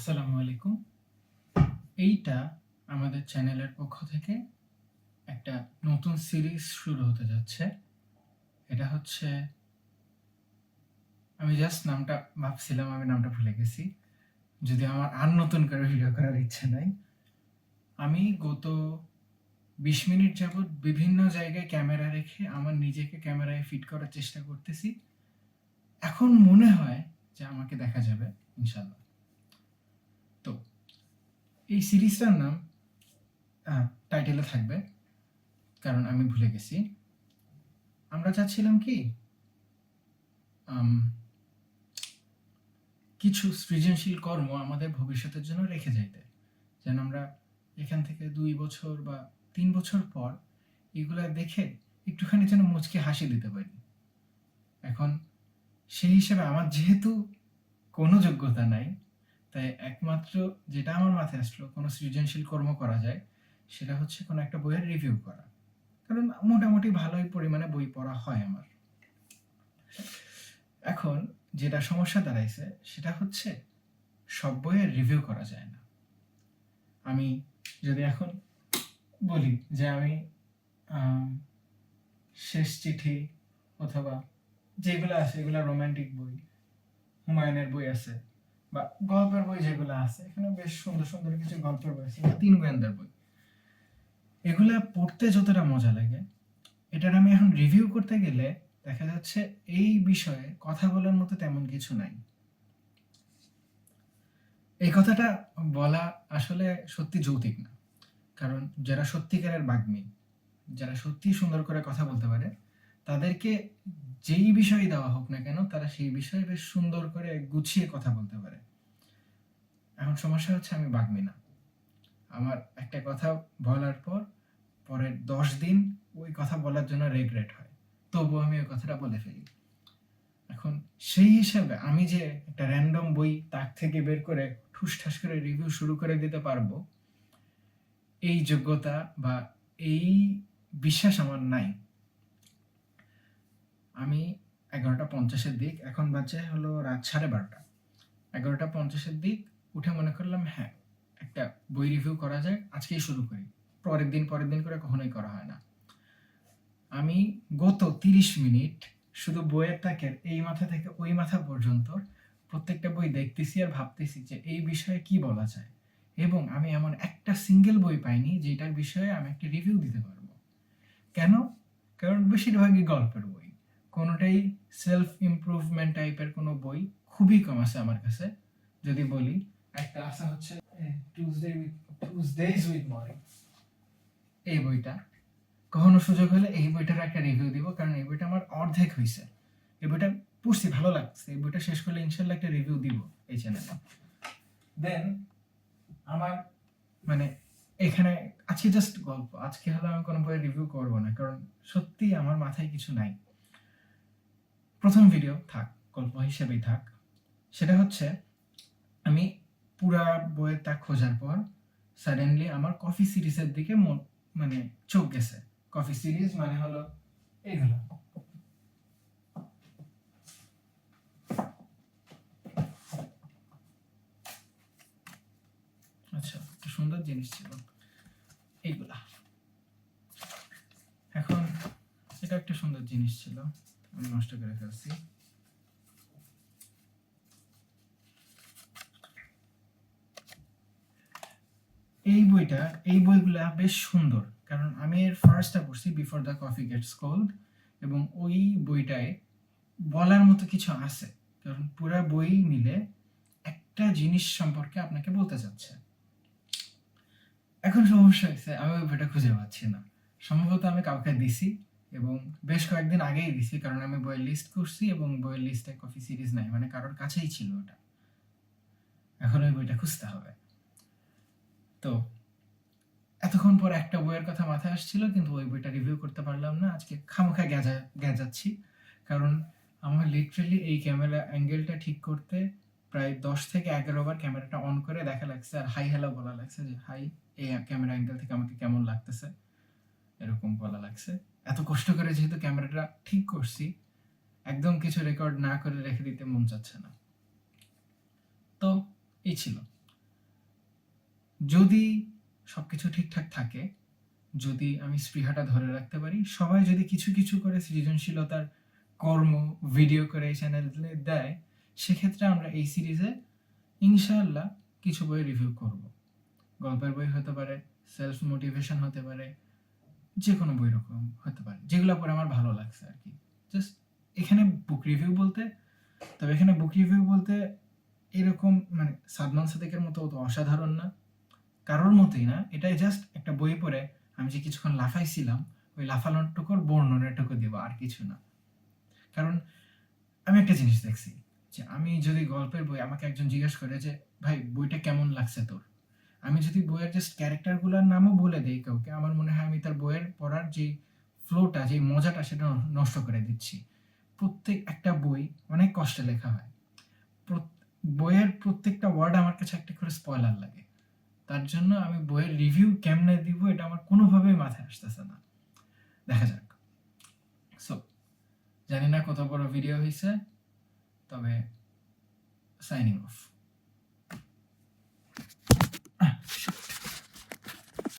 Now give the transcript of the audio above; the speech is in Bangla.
আসসালামু আলাইকুম। এইটা আমাদের চ্যানেলের পক্ষ থেকে একটা নতুন সিরিজ শুরু হতে যাচ্ছে। এটা হচ্ছে, আমি জাস্ট নামটা ভাবছিলাম, আমি নামটা ভুলে গেছি। যদি আমার আর নতুন করে ভিডিও করার ইচ্ছে নাই। আমি গত 20 মিনিট যাবৎ বিভিন্ন জায়গায় ক্যামেরা রেখে আমার নিজেকে ক্যামেরায় ফিট করার চেষ্টা করতেছি। এখন মনে হয় যে আমাকে দেখা যাবে ইনশাল্লাহ। তো এই সিরিজটার নাম টাইটেলে থাকবে, কারণ আমি ভুলে গেছি। আমরা চাচ্ছিলাম কি, কিছু সৃজনশীল কর্ম আমাদের ভবিষ্যতের জন্য রেখে যাইতে, যেন আমরা এখান থেকে 2 বছর বা 3 বছর পর এগুলা দেখে একটুখানি যেন মুচকি হাসি দিতে পারি। এখন সেই হিসেবে আমার যেহেতু কোনো যোগ্যতা নাই, তাই একমাত্র যেটা আমার মাথায় আসলো কোনো সৃজনশীল কর্ম করা যায় সেটা হচ্ছে কোনো একটা বইয়ের রিভিউ করা, কারণ মোটামুটি ভালোই পরিমাণে বই পড়া হয় আমার। এখন যেটা সমস্যা দাঁড়াইছে সেটা হচ্ছে সব বইয়ের রিভিউ করা যায় না। আমি যদি এখন বলি যে আমি শেষ চিঠি অথবা যেগুলো আছে এগুলো রোমান্টিক বই, হুমায়ুনের বই আছে, বা গল্পের বই যেগুলো আছে, এখানে বেশ সুন্দর সুন্দর কিছু গল্পের বই আছে, 3 গোয়েন্দার বই, এগুলা পড়তে যতটা মজা লাগে, এটার আমি এখন রিভিউ করতে গেলে দেখা যাচ্ছে এই বিষয়ে কথা বলার মতো তেমন কিছু নাই। এই কথাটা বলা আসলে সত্যি যৌক্তিক না, কারণ যারা সত্যিকারের বাগ্মী, যারা সত্যি সুন্দর করে কথা বলতে পারে, তাদেরকে যেই বিষয় দেওয়া হোক না কেন তারা সেই বিষয়ে বেশ সুন্দর করে গুছিয়ে কথা বলতে পারে। এখন সমস্যা হচ্ছে আমি বাগ্মী না। আমার একটা কথা বলার পর পরের 10 দিন ওই কথা বলার জন্য রেগ্রেট হয়, তবুও আমি ওই কথাটা বলে ফেলি। এখন সেই হিসাবে আমি যে একটা র্যান্ডম বই তাক থেকে বের করে ঠুসঠাস করে রিভিউ শুরু করে দিতে পারবো, এই যোগ্যতা বা এই বিশ্বাস আমার নাই। আমি 11:50 দিক, এখন বাজে হলো রাত 12:30, 11:50 দিক উঠে মনে করলাম হ্যাঁ, একটা বই রিভিউ করা যায়, আজকেই শুরু করি। পরের দিন করে কখনোই করা হয় না। আমি গত 30 মিনিট শুধু বইয়ের তাকের এই মাথা থেকে ওই মাথা পর্যন্ত প্রত্যেকটা বই দেখতেছি আর ভাবতেছি যে এই বিষয়ে কি বলা যায়, এবং আমি এমন একটা সিঙ্গেল বই পাইনি যেটার বিষয়ে আমি একটা রিভিউ দিতে পারবো। কেন? কারণ বেশিরভাগই গল্পের বই, কোনোটাই সেলফ ইমপ্রুভমেন্ট টাইপের কোনো বই খুবই কম আছে আমার কাছে। যদি বলি, একটা আছে হচ্ছে টিউজডেজ উইথ মরি, এই বইটা কখনো সুযোগ হলে এই বইটার একটা রিভিউ দিব, কারণ এই বইটা আমার অর্ধেক হয়েছে। এই বইটা পড়ছি, ভালো লাগছে, এই বইটা শেষ করলে ইনশাল্লাহ একটা রিভিউ দিব এই চ্যানেলে। দেন আমার মানে এখানে আজকে জাস্ট গল্প, আজকে হলো আমি কোনো বইয়ের রিভিউ করবো না, কারণ সত্যি আমার মাথায় কিছু নাই। প্রথম ভিডিও থাক, গল্প হিসেবেই থাক। সেটা হচ্ছে, আমি পুরা বইয়ের তাক খোঁজার পর সাডেনলি আমার কফি সিরিজের দিকে মানে চোখ গেছে। কফি সিরিজ মানে হলো এইগুলো, আচ্ছা একটা সুন্দর জিনিস ছিল এইগুলা। এখন এটা একটা সুন্দর জিনিস ছিল, আমি নষ্ট করে ফেলছি। এই বইটা, এই বইগুলা বেশ সুন্দর, কারণ আমি এর ফার্স্টটা পড়ছি, before the coffee gets cold, এবং ওই বইটায় বলার মতো কিছু আছে, কারণ পুরা বই মিলে একটা জিনিস সম্পর্কে আপনাকে বলতে চাচ্ছে। এখন সমস্যা হয়েছে, আমি ওই বইটা খুঁজে পাচ্ছি না। সম্ভবত আমি কাউকে দিছি, এবং বেশ কয়েকদিন আগেই দিছি, কারণ আমি বইয়ের লিস্ট করছি এবং বইয়ের লিস্টে কফি সিরিজ নাই, মানে কারোর কাছেই ছিল ওটা। এখন ওই বইটা খুঁজতে হবে। তো এতক্ষণ পর একটা বইয়ের কথা মাথায় আসছিল, কিন্তু ওই বইটা রিভিউ করতে পারলাম না। আজকে খামোখা গেজাচ্ছি, কারণ আমার লিটারেলি এই ক্যামেরা অ্যাঙ্গেলটা ঠিক করতে প্রায় 10 থেকে 11 বার ক্যামেরাটা অন করে দেখা লাগছে, আর হাই হ্যালো বলা লাগছে যে হাই, এই ক্যামেরা অ্যাঙ্গেল থেকে আমাকে কেমন লাগতেছে, এরকম বলা লাগছে। এত কষ্ট করে যেহেতু ক্যামেরাটা ঠিক করছি, একদম কিছু রেকর্ড না করে রেখে দিতে মন চাচ্ছে না। তো এই ছিল যদি সবকিছু ঠিকঠাক থাকে, যদি আমি স্পৃহাটা ধরে রাখতে পারি, সবাই যদি কিছু কিছু করে সৃজনশীলতার কর্ম ভিডিও করে এই চ্যানেলে দেয়, সেক্ষেত্রে আমরা এই সিরিজে ইনশাআল্লাহ কিছু বই রিভিউ করব। গল্পের বই হতে পারে, সেলফ মোটিভেশন হতে পারে, যে কোনো বই রকম হতে পারে, যেগুলো পরে আমার ভালো লাগছে আর কি। জাস্ট এখানে বুক রিভিউ বলতে, তবে এখানে বুক রিভিউ বলতে এরকম মানে সাদমান সাদেকের মতো অত অসাধারণ না, কারোর মতোই না। এটাই জাস্ট একটা বই পড়ে আমি যে কিছুক্ষণ লাফাইছিলাম, ওই লাফানোটুকুর বর্ণনাটুকু দিব, আর কিছু না। কারণ আমি একটা জিনিস দেখছি যে আমি যদি গল্পের বই আমাকে একজন জিজ্ঞেস করে যে ভাই বইটা কেমন লাগছে তোর, আমি যদি বইয়ের জাস্ট ক্যারেক্টারগুলোর নামও বলে দিই কাউকে, আমার মনে হয় আমি তার বইয়ের পড়ার যে ফ্লোটা, যে মজাটা, সেটা নষ্ট করে দিচ্ছি। প্রত্যেক একটা বই অনেক কষ্টে লেখা হয়, বইয়ের প্রত্যেকটা ওয়ার্ড আমার কাছে একটা করে স্পয়লার লাগে। তার জন্য আমি বইয়ের রিভিউ কেমনে দিব এটা আমার কোনোভাবেই মাথায় আসতেছে না। দেখা যাক। সো জানি না কত বড় ভিডিও হয়েছে, তবে সাইনিং অফ।